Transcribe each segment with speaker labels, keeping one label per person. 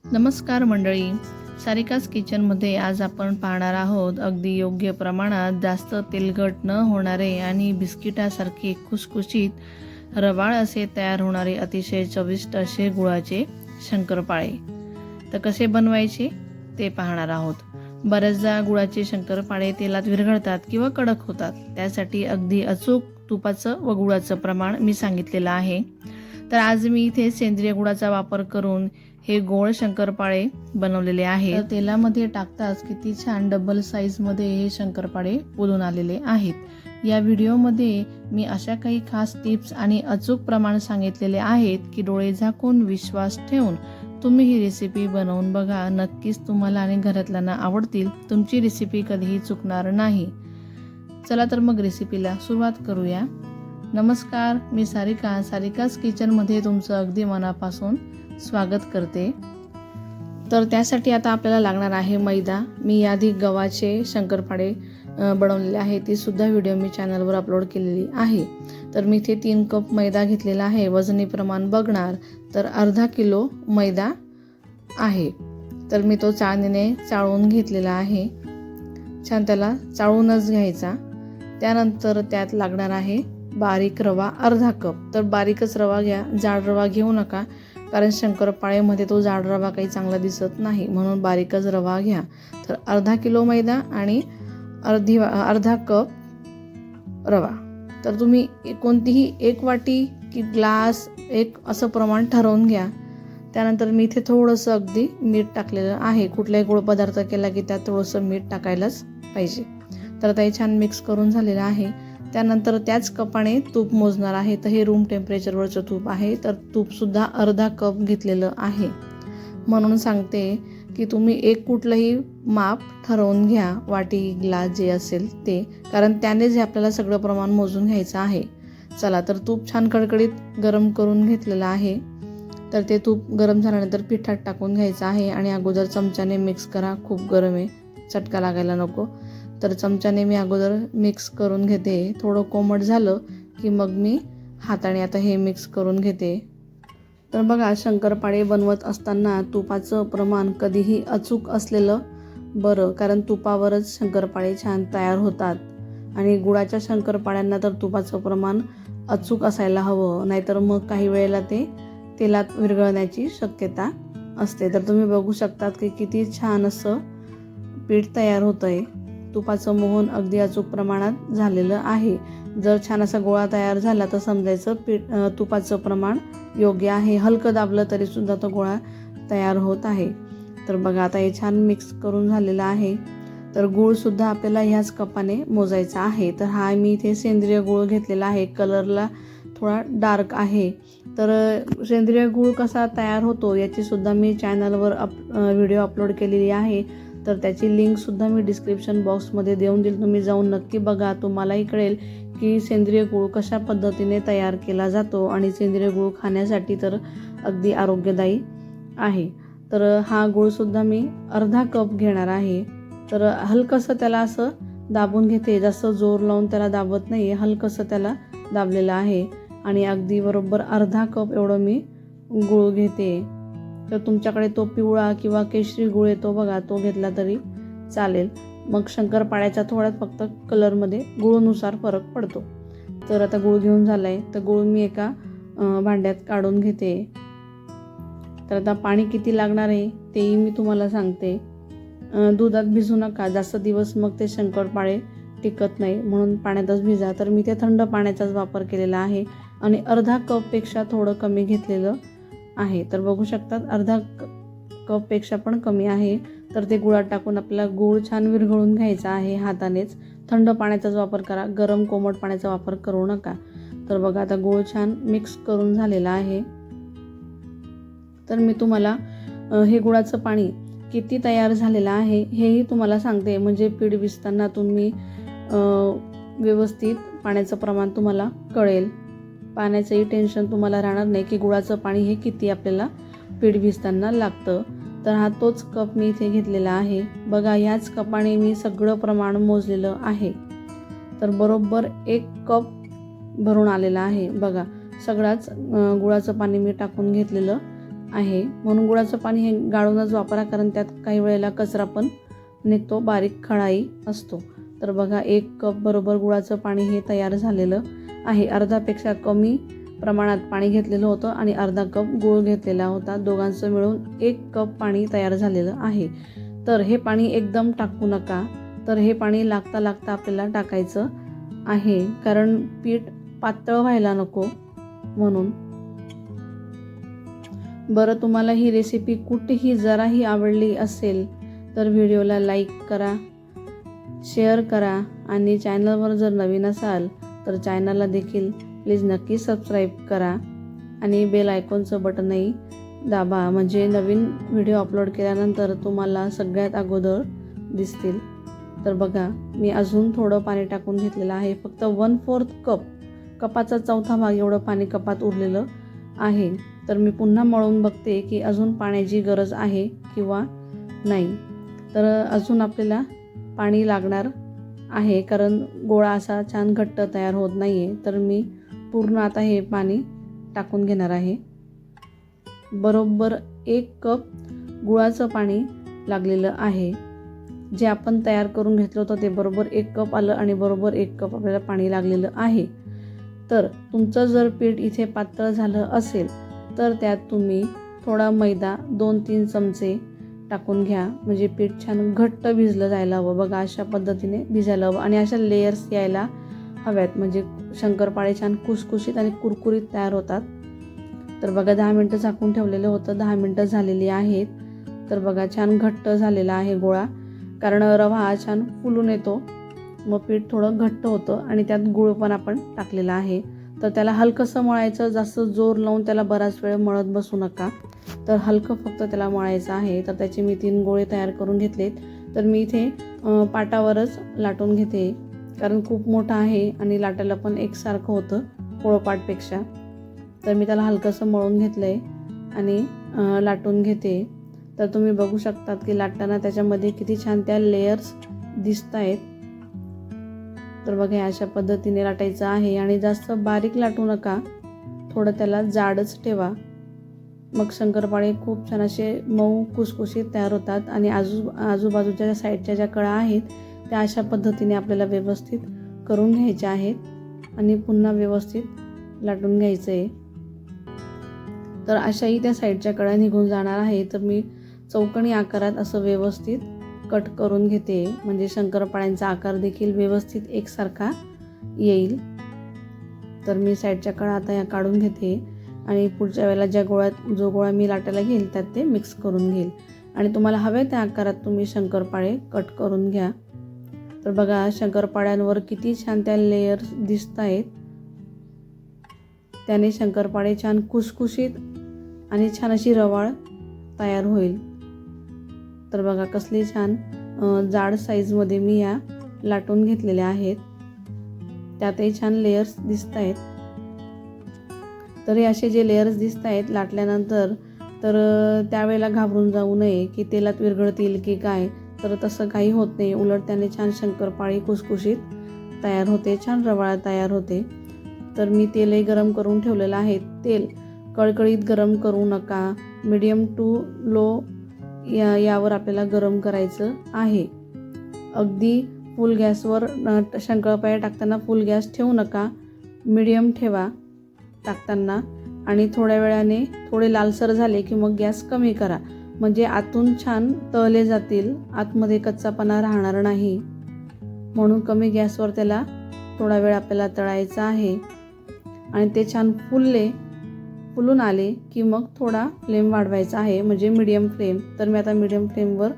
Speaker 1: नमस्कार मंडळी, सारिकास किचनमध्ये आज आपण पाहणार आहोत अगदी योग्य प्रमाणात जास्त तेलकट न होणारे आणि बिस्किटासारखे खुसखुशीत रवाळ असे तयार होणारे अतिशय चविष्ट असे गुळाचे शंकरपाळे. तर कसे बनवायचे ते पाहणार आहोत. बऱ्याचदा गुळाचे शंकरपाळे तेलात विरघळतात किंवा कडक होतात. त्यासाठी अगदी अचूक तुपाचं व गुळाचं प्रमाण मी सांगितलेलं आहे. तर आज मी इथे सेंद्रिय गुळाचा वापर करून हे गोड शंकरपाळे बनवलेले आहे. तर तेलामध्ये टाकताच किती छान डबल साईजमध्ये हे शंकरपाळे फुलून आलेले आहेत. या व्हिडिओमध्ये मी अशा काही खास टिप्स आणि अचूक प्रमाण सांगितलेले आहेत की डोळे झाकून विश्वास ठेवून तुम्ही ही रेसिपी बनवून बघा. नक्कीच तुम्हाला आणि घरातल्यांना आवडतील. तुमची रेसिपी कधीही चुकणार नाही. चला तर मग रेसिपीला सुरुवात करूया. नमस्कार, मी सारिकास किचनमध्ये तुमचं अगदी मनापासून स्वागत करते. तर त्यासाठी आता आपल्याला लागणार आहे मैदा. मी याआधी गव्हाचे शंकरपाळे बनवलेले आहे, ती सुद्धा व्हिडिओ मी चॅनलवर अपलोड केलेली आहे. तर मी इथे 3 कप मैदा घेतलेला आहे. वजनी प्रमाण बघणार तर अर्धा किलो मैदा आहे. तर मी तो चाळणीने चाळून घेतलेला आहे. छान त्याला चाळूनच घ्यायचा. त्यानंतर त्यात लागणार आहे बारीक रवा अर्धा कप. तर बारीकच रवा घ्या, जाड रवा घेऊ नका, कारण शंकरपाळेमध्ये तो जाड रवा काही चांगला दिसत नाही, म्हणून बारीकच रवा घ्या. तर अर्धा किलो मैदा आणि अर्धा कप रवा. तर तुम्ही कोणतीही एक वाटी की ग्लास एक असं प्रमाण ठरवून घ्या. त्यानंतर मी इथे थोडंसं अगदी मीठ टाकलेलं आहे. कुठलाही गोड पदार्थ केला की त्यात थोडंसं मीठ टाकायलाच पाहिजे. तर आता हे छान मिक्स करून झालेलं आहे. त्यानंतर त्याच कपाने तूप मोजणार आहे. तर हे रूम टेम्परेचरवरचं तूप आहे. तर तूपसुद्धा अर्धा कप घेतलेलं आहे. म्हणून सांगते की तुम्ही एक कुठलंही माप ठरवून घ्या, वाटी ग्लास जे असेल ते, कारण त्यानेच हे आपल्याला सगळं प्रमाण मोजून घ्यायचं आहे. चला, तर तूप छान कडकडीत गरम करून घेतलेलं आहे. तर ते तूप गरम झाल्यानंतर पिठात टाकून घ्यायचं आहे आणि अगोदर चमच्याने मिक्स करा. खूप गरम आहे, चटका लागायला नको. तर चमच्याने मी अगोदर मिक्स करून घेते. थोडं कोमट झालं की मग मी हाताने आता हे मिक्स करून घेते. तर बघा, शंकरपाळे बनवत असताना तुपाचं प्रमाण कधीही अचूक असलेलं बरं, कारण तुपावरच शंकरपाळे छान तयार होतात. आणि गुळाच्या शंकरपाळ्यांना तर तुपाचं प्रमाण अचूक असायला हवं, नाहीतर मग काही वेळेला ते तेलात विरघळण्याची शक्यता असते. तर तुम्ही बघू शकतात की किती छान असं पीठ तयार होतं आहे. तुपाचं मोहन अगदी अचूक प्रमाणात झालेलं आहे. जर छान असा गोळा तयार झाला तर समजायचं तुपाचं प्रमाण योग्य आहे. हलकं दाबलं तरीसुद्धा तो गोळा तयार होत आहे. तर बघा, आता हे छान मिक्स करून झालेलं आहे. तर गूळसुद्धा आपल्याला ह्याच कपाने मोजायचा आहे. तर हा मी इथे सेंद्रिय गूळ घेतलेला आहे. कलरला थोडा डार्क आहे. तर सेंद्रिय गूळ कसा तयार होतो याचीसुद्धा मी चॅनलवर व्हिडिओ अपलोड केलेली आहे. तर त्याची लिंकसुद्धा मी डिस्क्रिप्शन बॉक्समध्ये देऊन देईल. तुम्ही जाऊन नक्की बघा. तुम्हालाही कळेल की सेंद्रिय गूळ कशा पद्धतीने तयार केला जातो. आणि सेंद्रिय गूळ खाण्यासाठी तर अगदी आरोग्यदायी आहे. तर हा गूळसुद्धा मी अर्धा कप घेणार आहे. तर हलकंसं त्याला असं दाबून घेते. जास्त जोर लावून त्याला दाबत नाही, हलकंसं त्याला दाबलेलं आहे. आणि अगदी बरोबर अर्धा कप एवढं मी गूळ घेते. तर तुमच्याकडे तो पिवळा किंवा केशरी गूळ येतो बघा, तो घेतला तरी चालेल. मग शंकरपाळ्याच्या थोड्यात फक्त कलरमध्ये गुळनुसार फरक पडतो. तर आता गूळ घेऊन झाला आहे. तर गूळ मी एका भांड्यात काढून घेते. तर आता पाणी किती लागणार आहे तेही मी तुम्हाला सांगते. दुधात भिजू नका जास्त दिवस, मग ते शंकरपाळे टिकत नाही, म्हणून पाण्यातच भिजा. तर मी ते थंड पाण्याचाच वापर केलेला आहे आणि अर्धा कपपेक्षा थोडं कमी घेतलेलं आहे. तर बघू शकतात, अर्धा कपपेक्षा पण कमी आहे. तर ते गुळात टाकून आपल्याला गूळ छान विरघळून घ्यायचा आहे हातानेच. थंड पाण्याचाच वापर करा, गरम कोमट पाण्याचा वापर करू नका. तर बघा, आता गूळ छान मिक्स करून झालेला आहे. तर मी तुम्हाला हे गुळाचं पाणी किती तयार झालेलं आहे हेही तुम्हाला सांगते, म्हणजे पीठ भिजताना तुम्ही व्यवस्थित पाण्याचं प्रमाण तुम्हाला कळेल. पाण्याचंही टेन्शन तुम्हाला राहणार नाही की गुळाचं पाणी हे किती आपल्याला पीठ भिजताना लागतं. तर हा तोच कप मी इथे घेतलेला आहे. बघा, ह्याच कपाने मी सगळं प्रमाण मोजलेलं आहे. तर बरोबर 1 कप भरून आलेला आहे. बघा, सगळाच गुळाचं पाणी मी टाकून घेतलेलं आहे, म्हणून गुळाचं पाणी हे गाळूनच वापरा, कारण त्यात काही वेळेला कचरा पण निघतो, बारीक खळाई असतो. तर बघा 1 कप बरोबर गुळाचं पाणी हे तयार झालेलं आहे. अर्धापेक्षा कमी प्रमाणात पाणी घेतलेलं होतं आणि अर्धा कप गूळ घेतलेला होता. दोघांचं मिळून 1 कप पाणी तयार झालेलं आहे. तर हे पाणी एकदम टाकू नका, तर हे पाणी लागता लागता आपल्याला टाकायचं आहे, कारण पीठ पातळ व्हायला नको म्हणून. बरं, तुम्हाला ही रेसिपी कुठेही जराही आवडली असेल तर व्हिडिओला लाईक करा, शेअर करा आणि चॅनलवर जर नवीन असाल तर चॅनलला देखील प्लीज नक्की सबस्क्राईब करा आणि बेल आयकॉनचं बटनही दाबा, म्हणजे नवीन व्हिडिओ अपलोड केल्यानंतर तुम्हाला सगळ्यात अगोदर दिसतील. तर बघा, मी अजून थोडं पाणी टाकून घेतलेलं आहे. फक्त 1/4 कप, कपाचा 1/4 भाग एवढं पाणी कपात उरलेलं आहे. तर मी पुन्हा मळून बघते की अजून पाण्याची गरज आहे किंवा नाही. तर अजून आपल्याला पाणी लागणार आहे, कारण गोळा असा छान घट्ट तयार होत नाही आहे. तर मी पूर्ण आता हे पाणी टाकून घेणार आहे. बरोबर 1 कप गुळाचं पाणी लागलेलं आहे. जे आपण तयार करून घेतलं होतं ते बरोबर 1 कप आलं आणि बरोबर 1 कप आपल्याला पाणी लागलेलं आहे. तर तुमचं जर पीठ इथे पातळ झालं असेल तर त्यात तुम्ही थोडा मैदा 2-3 चमचे टाकून घ्या, म्हणजे पीठ छान घट्ट भिजलं जायला हवं. बघा, अशा पद्धतीने भिजायला हवं आणि अशा लेयर्स यायला हव्यात, म्हणजे शंकरपाळे छान खुसखुशीत आणि कुरकुरीत तयार होतात. तर बघा, 10 मिनटं झाकून ठेवलेलं होतं, 10 मिनटं झालेली आहेत. तर बघा, छान घट्ट झालेला आहे गोळा, कारण रवा हा छान फुलून येतो, मग पीठ थोडं घट्ट होतं आणि त्यात गूळ पण आपण टाकलेला आहे. तर त्याला हलकंसं मळायचं, जास्त जोर लावून त्याला बराच वेळ मळत बसू नका. तर हलकं फक्त त्याला मळायचं आहे. तर त्याचे मी 3 गोळे तयार करून घेतलेत. तर मी इथे पाटावरच लाटून घेते, कारण खूप मोठा आहे आणि लाटायला पण एकसारखं होतं पोळपाटपेक्षा. तर मी त्याला हलकंसं मळून घेतलं आहे आणि लाटून घेते. तर तुम्ही बघू शकतात की लाटताना त्याच्यामध्ये किती छान त्या लेयर्स दिसत आहेत. तर बघा, अशा पद्धतीने लाटायचं आहे आणि जास्त बारीक लाटू नका, थोडं त्याला जाडच ठेवा. मग शंकरपाळे खूप छान असे मऊ खुसखुशीत तयार होतात आणि आजूबाजूच्या साईडच्या ज्या कळा आहेत त्या अशा पद्धतीने आपल्याला व्यवस्थित करून घ्यायच्या आहेत आणि पुन्हा व्यवस्थित लाटून घ्यायचं आहे. तर अशाही त्या साईडच्या कळा निघून जाणार आहे. तर मी चौकोनी आकारात असं व्यवस्थित कट करून घेते, म्हणजे शंकरपाळ्यांचा आकार देखील व्यवस्थित एकसारखा येईल. तर मी साईडच्या कळा आता या काढून घेते आणि पुढच्या वेळेला जो गोळा मी लाटायला घेईल त्यात ते मिक्स करून घेईल आणि तुम्हाला हवे त्या आकारात तुम्ही शंकरपाळे कट करून घ्या. तर बघा, शंकरपाळ्यांवर किती छान त्या लेयर्स दिसत आहेत. त्याने शंकरपाळे छान खुसखुशीत आणि छान अशी रवाळ तयार होईल. तर बघा, कसली छान जाड साईजमध्ये मी या लाटून घेतलेल्या आहेत. त्यातही छान लेयर्स दिसत आहेत. तर हे असे जे लेयर्स दिसत आहेत लाटल्यानंतर, तर त्यावेळेला घाबरून जाऊ नये की तेलात विरघळतील की काय. तर तसं काही होत नाही, उलट त्याने छान शंकरपाळी खुसखुशीत तयार होते, छान रवाळ तयार होते. तर मी तेलही गरम करून ठेवलेलं आहे. तेल कळकळीत गरम करू नका, मीडियम टू लो यावर आपल्याला गरम करायचं आहे. अगदी फुल गॅसवर शंकरपाळे टाकताना फुल गॅस ठेवू नका, मीडियम ठेवा टाकताना आणि थोड्या वेळाने थोडे लालसर झाले की मग गॅस कमी करा, म्हणजे आतून छान तळले जातील, आतमध्ये कच्चापणा राहणार नाही. म्हणून कमी गॅसवर त्याला थोडा वेळ आपल्याला तळायचं आहे आणि ते छान फुलून आले की मग थोडा फ्लेम वाढवायचा आहे, म्हणजे मीडियम फ्लेम. तर मी आता मीडियम फ्लेमवर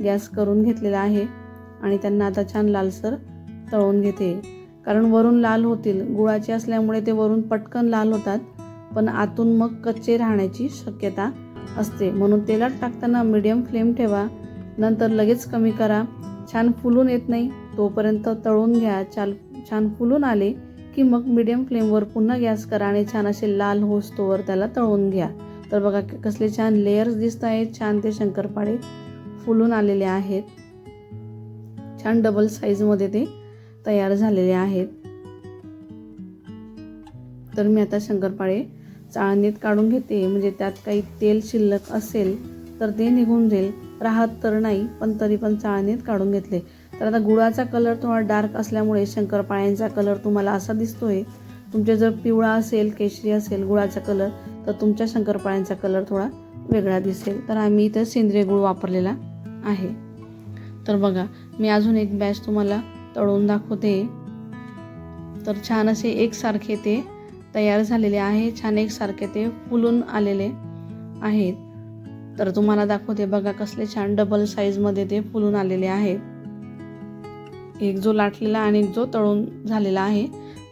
Speaker 1: गॅस करून घेतलेला आहे आणि त्यांना आता छान लालसर तळून घेते, कारण वरून लाल होतील. गुळाचे असल्यामुळे ते वरून पटकन लाल होतात, पण आतून मग कच्चे राहण्याची शक्यता असते. म्हणून तेलात टाकताना मीडियम फ्लेम ठेवा, नंतर लगेच कमी करा. छान फुलून येत नाही तोपर्यंत तळून घ्या. छान फुलून आले की मग मीडियम फ्लेमवर पुन्हा गॅस करा आणि छान असे लाल होस्तोवर त्याला तळून घ्या. तर बघा, कसले छान लेयर्स दिसत आहेत, छान ते शंकरपाळे फुलून आलेले आहेत, छान डबल साईजमध्ये ते तयार झालेले आहेत. तर मी आता शंकरपाळे चाळणीत काढून घेते, म्हणजे त्यात काही तेल शिल्लक असेल तर ते निघून जाईल. राहत तर नाही, पण तरी पण चाळणीत काढून घेतले. तर आता गुळाचा कलर थोडा डार्क असल्यामुळे शंकरपाळ्यांचा कलर तुम्हाला असा दिसतोय. तुमचे जर पिवळा असेल, केशरी असेल गुळाचा कलर, तर तुमच्या शंकरपाळ्यांचा कलर थोडा वेगळा दिसेल. तर आम्ही इथं सेंद्रिय गुळ वापरलेला आहे. तर बघा, मी अजून एक बॅच तुम्हाला तळून दाखवते. तर छान असे एकसारखे ते तयार झालेले आहे, छान एकसारखे ते फुलून आलेले आहेत. तर तुम्हाला दाखवते बघा, कसले छान डबल साईजमध्ये ते फुलून आलेले आहेत. एक जो लाटलेला आणि जो तळून झालेला आहे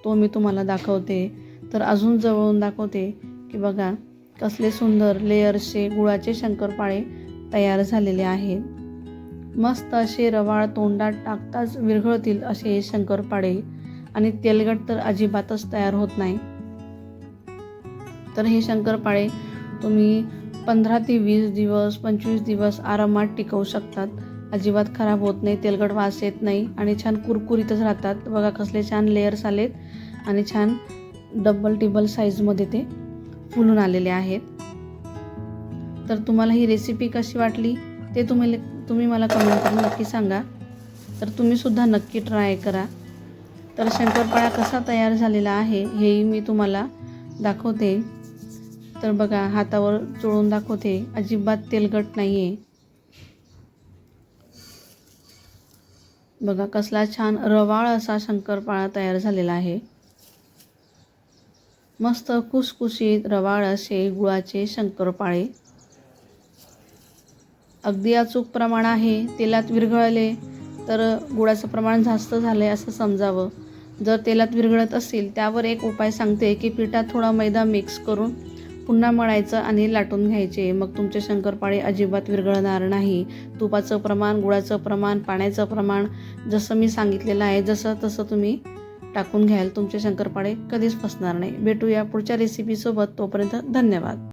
Speaker 1: तो मी तुम्हाला दाखवते. तर अजून जवळून दाखवते की बघा, कसले सुंदर लेयरचे गुळाचे शंकरपाळे तयार झालेले आहेत. मस्त असे रवाळ तोंडात टाकताच विरघळतील असे हे शंकरपाळे, आणि तेलकट तर अजिबातच तयार होत नाही. तर हे शंकरपाळे तुम्ही 15 ते 20 दिवस 25 दिवस आरामात टिकवू शकतात. अजिबात खराब होत नाही, तेलकट वास येत नाही आणि छान कुरकुरीतच राहतात. बघा कसले छान लेयर्स आलेत आणि छान डबल टिबल साईजमध्ये ते फुलून आलेले आहेत. तर तुम्हाला ही रेसिपी कशी वाटली ते तुम्ही मला कमेंट करून नक्की सांगा. तर तुम्हीसुद्धा नक्की ट्राय करा. तर शंकरपाळा कसा तयार झालेला आहे हेही मी तुम्हाला दाखवते. तर बघा, हातावर चोळून दाखवते, अजिबात तेलकट नाही आहे. बघा कसला छान रवाळ असा शंकरपाळा तयार झालेला आहे. मस्त खुसखुशीत रवाळ असे गुळाचे शंकरपाळे. अगदी अचूक प्रमाण आहे. तेलात विरघळले तर गुळाचं प्रमाण जास्त झालं आहे असं समजावं. जर तेलात विरघळत असेल, त्यावर एक उपाय सांगते की पिठात थोडा मैदा मिक्स करून पुन्हा मळायचं आणि लाटून घ्यायचे. मग तुमचे शंकरपाळे अजिबात विरघळणार नाही. तुपाचं प्रमाण, गुळाचं प्रमाण, पाण्याचं प्रमाण जसं मी सांगितलेलं आहे जसं तसं तुम्ही टाकून घ्याल. तुमचे शंकरपाळे कधीच फसणार नाही. भेटूया पुढच्या रेसिपीसोबत. तोपर्यंत धन्यवाद.